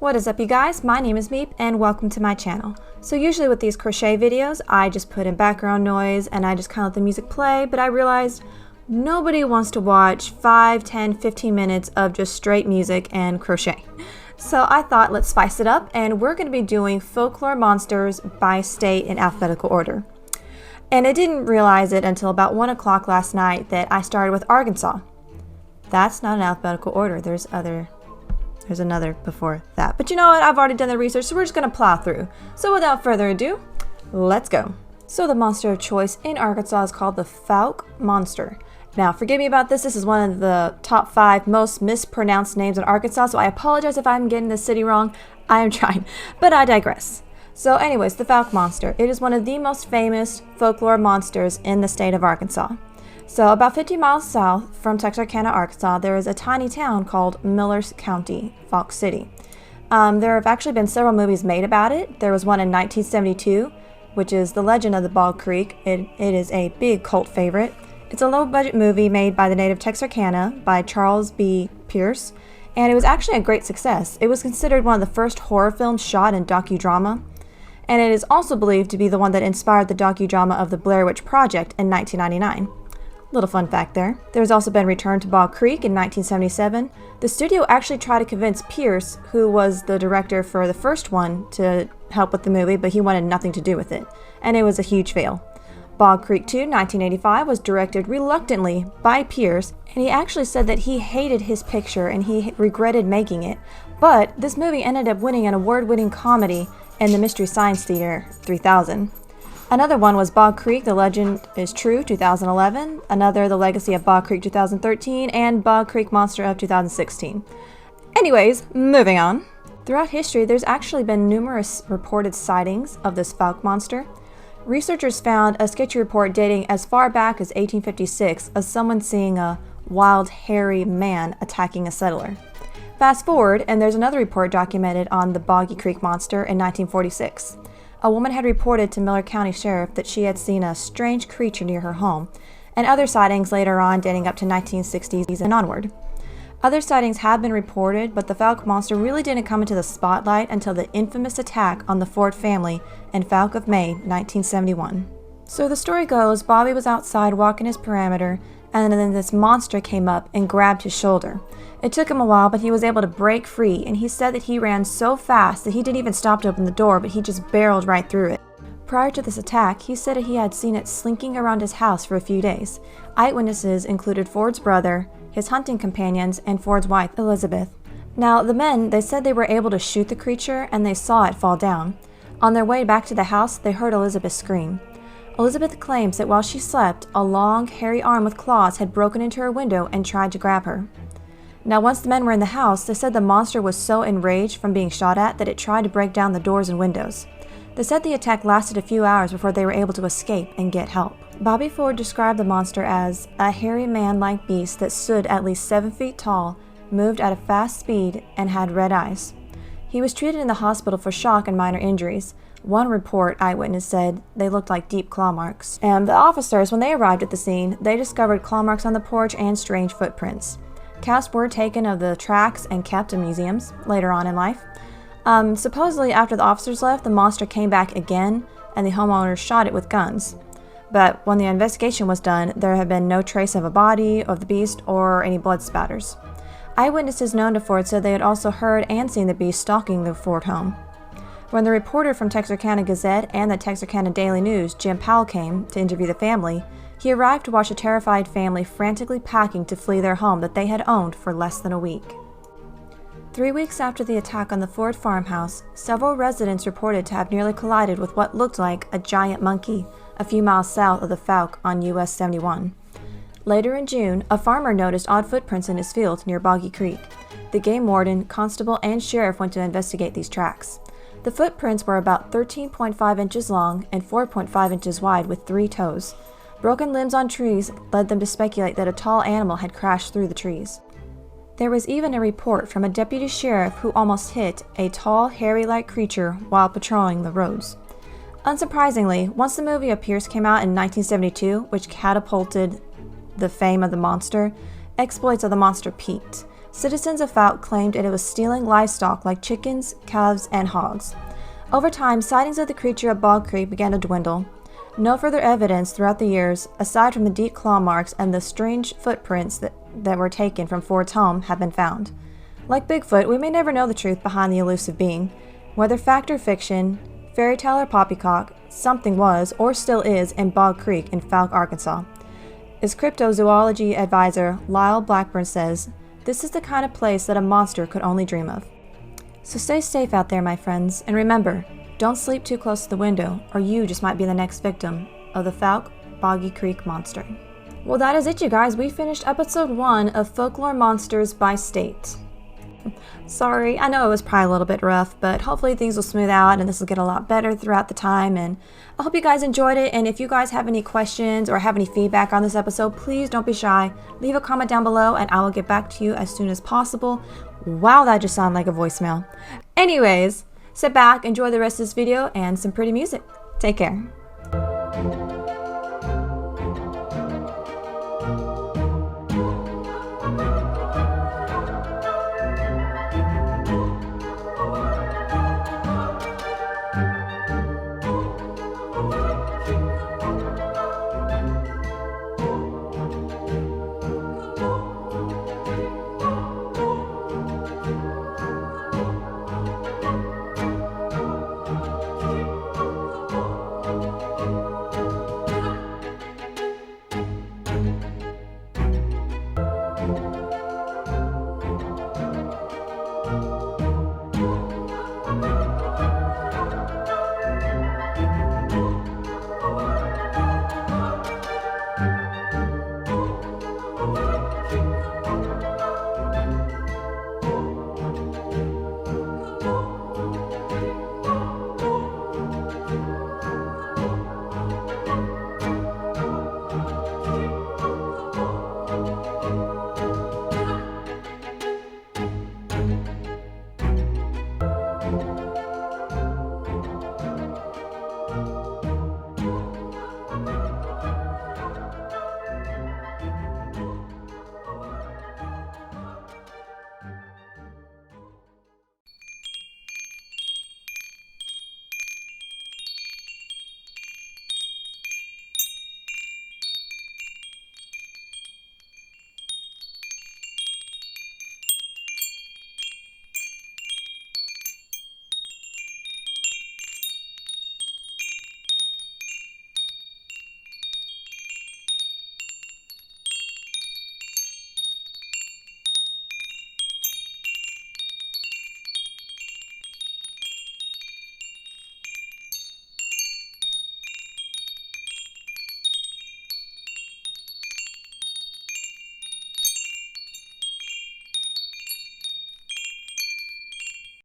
What is up, you guys? My name is Meep and welcome to my channel. So usually with these crochet videos, I just put in background noise and I just kind of let the music play, but I realized nobody wants to watch 5, 10, 15 minutes of just straight music and crochet. So I thought, let's spice it up, and we're going to be doing Folklore Monsters by state in alphabetical order. And I didn't realize it until about 1 o'clock last night that I started with Arkansas. That's not an alphabetical order. There's another before that. But you know what? I've already done the research, so we're just going to plow through. So without further ado, let's go. So the monster of choice in Arkansas is called the Fouke Monster. Now, forgive me about this. This is one of the top 5 most mispronounced names in Arkansas, so I apologize if I'm getting the city wrong. I am trying, but I digress. So anyways, the Fouke Monster. It is one of the most famous folklore monsters in the state of Arkansas. So about 50 miles south from Texarkana, Arkansas, there is a tiny town called Millers County, Fouke City. There have actually been several movies made about it. There was one in 1972, which is The Legend of the Bog Creek. It is a big cult favorite. It's a low-budget movie made by the native Texarkana by Charles B. Pierce, and it was actually a great success. It was considered one of the first horror films shot in docudrama, and it is also believed to be the one that inspired the docudrama of the Blair Witch Project in 1999. Little fun fact there. There's also been Return to Bog Creek in 1977. The studio actually tried to convince Pierce, who was the director for the first one, to help with the movie, but he wanted nothing to do with it, and it was a huge fail. Bog Creek 2, 1985, was directed reluctantly by Pierce, and he actually said that he hated his picture and he regretted making it. But this movie ended up winning an award-winning comedy in the Mystery Science Theater 3000. Another one was Bog Creek, The Legend is True, 2011. Another, The Legacy of Bog Creek, 2013. And Bog Creek Monster of 2016. Anyways, moving on. Throughout history, there's actually been numerous reported sightings of this Fouke monster. Researchers found a sketchy report dating as far back as 1856 of someone seeing a wild, hairy man attacking a settler. Fast forward, and there's another report documented on the Boggy Creek Monster in 1946. A woman had reported to Miller County Sheriff that she had seen a strange creature near her home, and other sightings later on dating up to 1960s and onward. Other sightings have been reported, but the Fouke Monster really didn't come into the spotlight until the infamous attack on the Ford family in Fouke of May, 1971. So the story goes, Bobby was outside walking his perimeter, and then this monster came up and grabbed his shoulder. It took him a while, but he was able to break free, and he said that he ran so fast that he didn't even stop to open the door, but he just barreled right through it. Prior to this attack, he said that he had seen it slinking around his house for a few days. Eyewitnesses included Ford's brother, his hunting companions, and Ford's wife, Elizabeth. Now, the men, they said they were able to shoot the creature, and they saw it fall down. On their way back to the house, they heard Elizabeth scream. Elizabeth claims that while she slept, a long, hairy arm with claws had broken into her window and tried to grab her. Now, once the men were in the house, they said the monster was so enraged from being shot at that it tried to break down the doors and windows. They said the attack lasted a few hours before they were able to escape and get help. Bobby Ford described the monster as a hairy man-like beast that stood at least 7 feet tall, moved at a fast speed, and had red eyes. He was treated in the hospital for shock and minor injuries. One report eyewitness said they looked like deep claw marks. And the officers, when they arrived at the scene, they discovered claw marks on the porch and strange footprints. Casts were taken of the tracks and kept in museums later on in life. Supposedly, after the officers left, the monster came back again, and the homeowners shot it with guns. But when the investigation was done, there had been no trace of a body of the beast or any blood spatters. Eyewitnesses known to Ford said they had also heard and seen the beast stalking the Ford home. When the reporter from Texarkana Gazette and the Texarkana Daily News, Jim Powell, came to interview the family, he arrived to watch a terrified family frantically packing to flee their home that they had owned for less than a week. 3 weeks after the attack on the Ford farmhouse, several residents reported to have nearly collided with what looked like a giant monkey a few miles south of the Fouke on US 71. Later in June, a farmer noticed odd footprints in his field near Boggy Creek. The game warden, constable, and sheriff went to investigate these tracks. The footprints were about 13.5 inches long and 4.5 inches wide with 3 toes. Broken limbs on trees led them to speculate that a tall animal had crashed through the trees. There was even a report from a deputy sheriff who almost hit a tall, hairy-like creature while patrolling the roads. Unsurprisingly, once the movie of Pierce came out in 1972, which catapulted the fame of the monster, exploits of the monster peaked. Citizens of Fouke claimed it was stealing livestock like chickens, calves, and hogs. Over time, sightings of the creature at Bog Creek began to dwindle. No further evidence throughout the years, aside from the deep claw marks and the strange footprints that were taken from Ford's home, have been found. Like Bigfoot, we may never know the truth behind the elusive being. Whether fact or fiction, fairy tale or poppycock, something was, or still is, in Bog Creek in Fouke, Arkansas. As cryptozoology advisor Lyle Blackburn says, this is the kind of place that a monster could only dream of. So stay safe out there, my friends, and remember, don't sleep too close to the window, or you just might be the next victim of the Fouke Boggy Creek Monster. Well, that is it, you guys. We finished episode 1 of Folklore Monsters by State. Sorry, I know it was probably a little bit rough, but hopefully things will smooth out and this will get a lot better throughout the time. And I hope you guys enjoyed it. And if you guys have any questions or have any feedback on this episode, please don't be shy. Leave a comment down below and I will get back to you as soon as possible. Wow, that just sounded like a voicemail. Anyways, sit back, enjoy the rest of this video and some pretty music. Take care.